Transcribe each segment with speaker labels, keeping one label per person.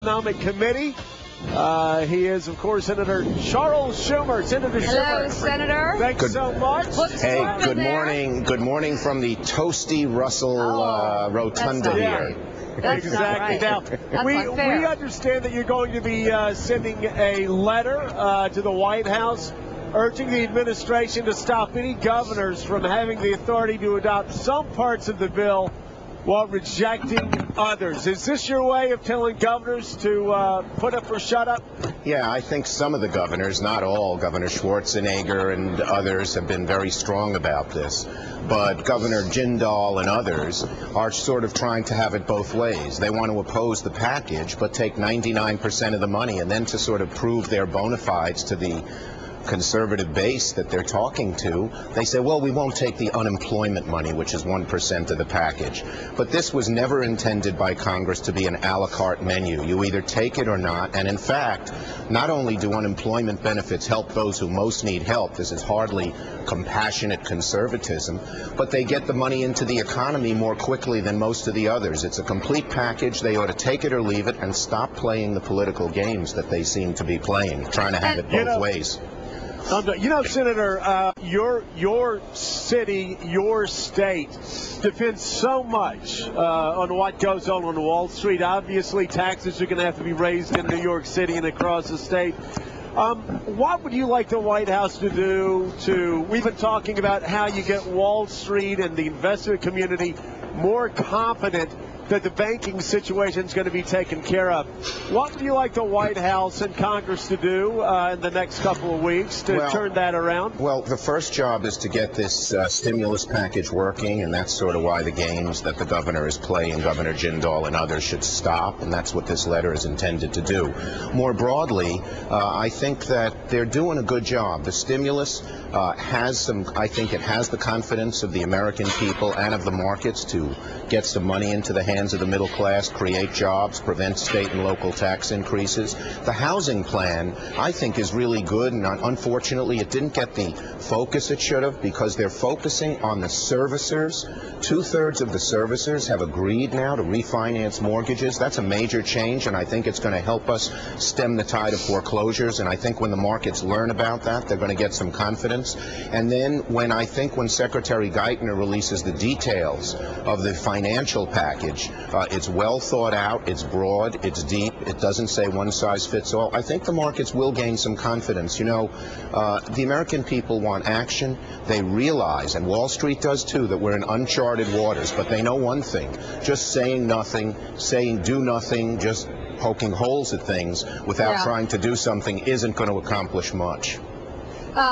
Speaker 1: Economic Committee. He is, of course, Senator Charles Schumer. Senator
Speaker 2: Hello,
Speaker 1: Schumer.
Speaker 2: Senator.
Speaker 1: Thanks so much.
Speaker 3: Hey, good morning. Good morning from the toasty Russell Rotunda here.
Speaker 2: That's
Speaker 1: exactly.
Speaker 2: Not right.
Speaker 1: Now, we understand that you're going to be sending a letter to the White House urging the administration to stop any governors from having the authority to adopt some parts of the bill while rejecting others. Is this your way of telling governors to put up or shut up?
Speaker 3: Yeah, I think some of the governors, not all, Governor Schwarzenegger and others have been very strong about this. But Governor Jindal and others are sort of trying to have it both ways. They want to oppose the package, but take 99% of the money, and then to sort of prove their bona fides to the conservative base that they're talking to, they say, well, we won't take the unemployment money, which is 1% of the package. But this was never intended by Congress to be an a la carte menu. You either take it or not. And in fact, not only do unemployment benefits help those who most need help, this is hardly compassionate conservatism, but they get the money into the economy more quickly than most of the others. It's a complete package. They ought to take it or leave it and stop playing the political games that they seem to be playing, trying to have it both ways.
Speaker 1: You know, Senator, your city, your state depends so much on what goes on Wall Street. Obviously, taxes are going to have to be raised in New York City and across the state. What would you like the White House to do we've been talking about how you get Wall Street and the investment community more confident that the banking situation is going to be taken care of. What would you like the White House and Congress to do in the next couple of weeks to turn that around? Well,
Speaker 3: the first job is to get this stimulus package working, and that's sort of why the games that the governor is playing, Governor Jindal and others, should stop, and that's what this letter is intended to do. More broadly, I think that they're doing a good job. The stimulus I think it has the confidence of the American people and of the markets to get some money into the hands of the middle class, create jobs, prevent state and local tax increases. The housing plan, I think, is really good, and unfortunately it didn't get the focus it should have because they're focusing on the servicers. 2/3 of the servicers have agreed now to refinance mortgages. That's a major change, and I think it's going to help us stem the tide of foreclosures, and I think when the markets learn about that, they're going to get some confidence. And then when Secretary Geithner releases the details of the financial package, it's well thought out, it's broad, it's deep, it doesn't say one size fits all. I think the markets will gain some confidence. You know, the American people want action. They realize, and Wall Street does too, that we're in uncharted waters, but they know one thing: just saying nothing, saying do nothing, just poking holes at things without trying to do something isn't going to accomplish much.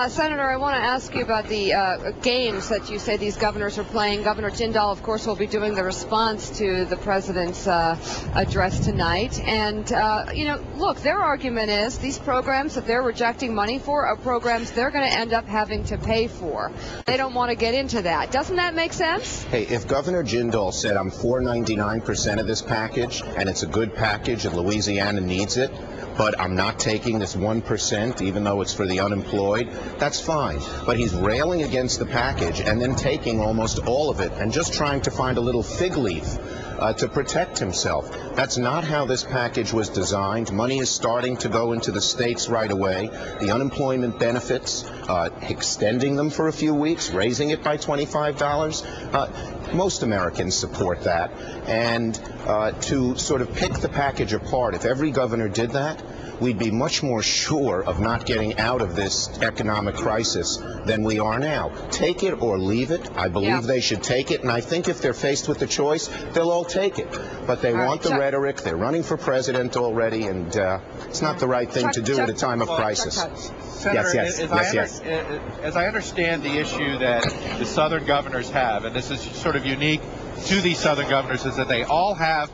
Speaker 2: Senator, I want to ask you about the games that you say these governors are playing. Governor Jindal, of course, will be doing the response to the president's address tonight. And, look, their argument is these programs that they're rejecting money for are programs they're going to end up having to pay for. They don't want to get into that. Doesn't that make sense?
Speaker 3: Hey, if Governor Jindal said I'm for 99% of this package, and it's a good package and Louisiana needs it, but I'm not taking this 1%, even though it's for the unemployed, that's fine. But he's railing against the package and then taking almost all of it and just trying to find a little fig leaf to protect himself. That's not how this package was designed. Money is starting to go into the states right away. The unemployment benefits, extending them for a few weeks, raising it by $25, most Americans support that. And to sort of pick the package apart, if every governor did that, we'd be much more sure of not getting out of this economic crisis than we are now. Take it or leave it. I believe they should take it, and I think if they're faced with the choice, they'll all take it. But they want the rhetoric. They're running for president already, and it's not the right thing to do at a time of crisis.
Speaker 4: Senator, as I understand the issue that the Southern governors have, and this is sort of unique to these Southern governors, is that they all have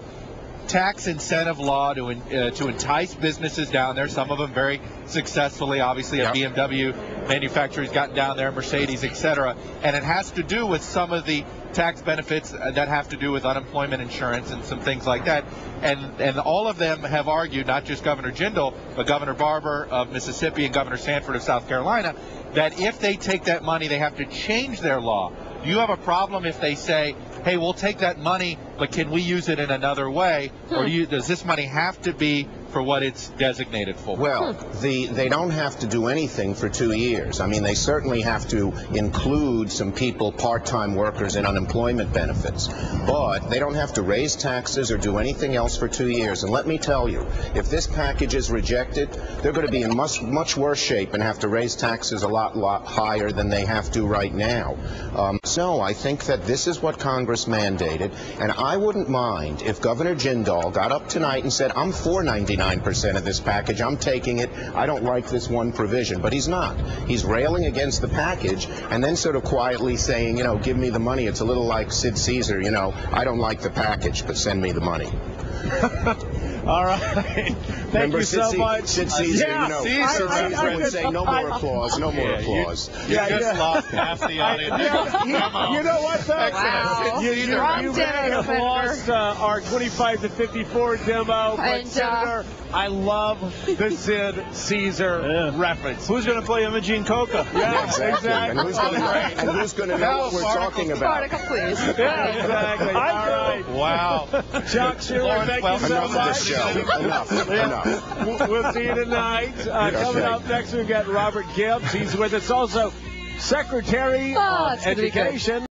Speaker 4: tax incentive law to entice businesses down there. Some of them very successfully. Obviously, a BMW manufacturer's gotten down there, Mercedes, etc. And it has to do with some of the tax benefits that have to do with unemployment insurance and some things like that. And all of them have argued, not just Governor Jindal, but Governor Barbour of Mississippi and Governor Sanford of South Carolina, that if they take that money, they have to change their law. Do you have a problem if they say, hey, we'll take that money, but can we use it in another way? Or does this money have to be for what it's designated for?
Speaker 3: Well, they don't have to do anything for 2 years. I mean, they certainly have to include some people, part-time workers, in unemployment benefits. But they don't have to raise taxes or do anything else for 2 years. And let me tell you, if this package is rejected, they're going to be in much worse shape and have to raise taxes a lot higher than they have to right now. So I think that this is what Congress mandated, and I wouldn't mind if Governor Jindal got up tonight and said, I'm for 99% of this package, I'm taking it, I don't like this one provision. But he's not. He's railing against the package and then sort of quietly saying, you know, give me the money. It's a little like Sid Caesar, you know, I don't like the package, but send me the money.
Speaker 1: All right. Thank you so much.
Speaker 3: Sid Caesar, you know, Sid Caesar would say, no more applause, no more applause.
Speaker 4: You just lost half the audience.
Speaker 1: You know what, though?
Speaker 2: Wow.
Speaker 1: You may have lost our 25 to 54 demo, but Senator, I love the Sid Caesar reference.
Speaker 5: Who's going to play Imogene Coca?
Speaker 1: Yeah, exactly.
Speaker 3: And who's going to know what we're talking about?
Speaker 2: Particle, please.
Speaker 1: Yeah, exactly. All right.
Speaker 4: Wow.
Speaker 1: Chuck Schumer, thank you so
Speaker 3: Enough
Speaker 1: much.
Speaker 3: of this show. Enough.
Speaker 1: We'll see you tonight. Coming up next, we've got Robert Gibbs. He's with us also, Secretary of Education.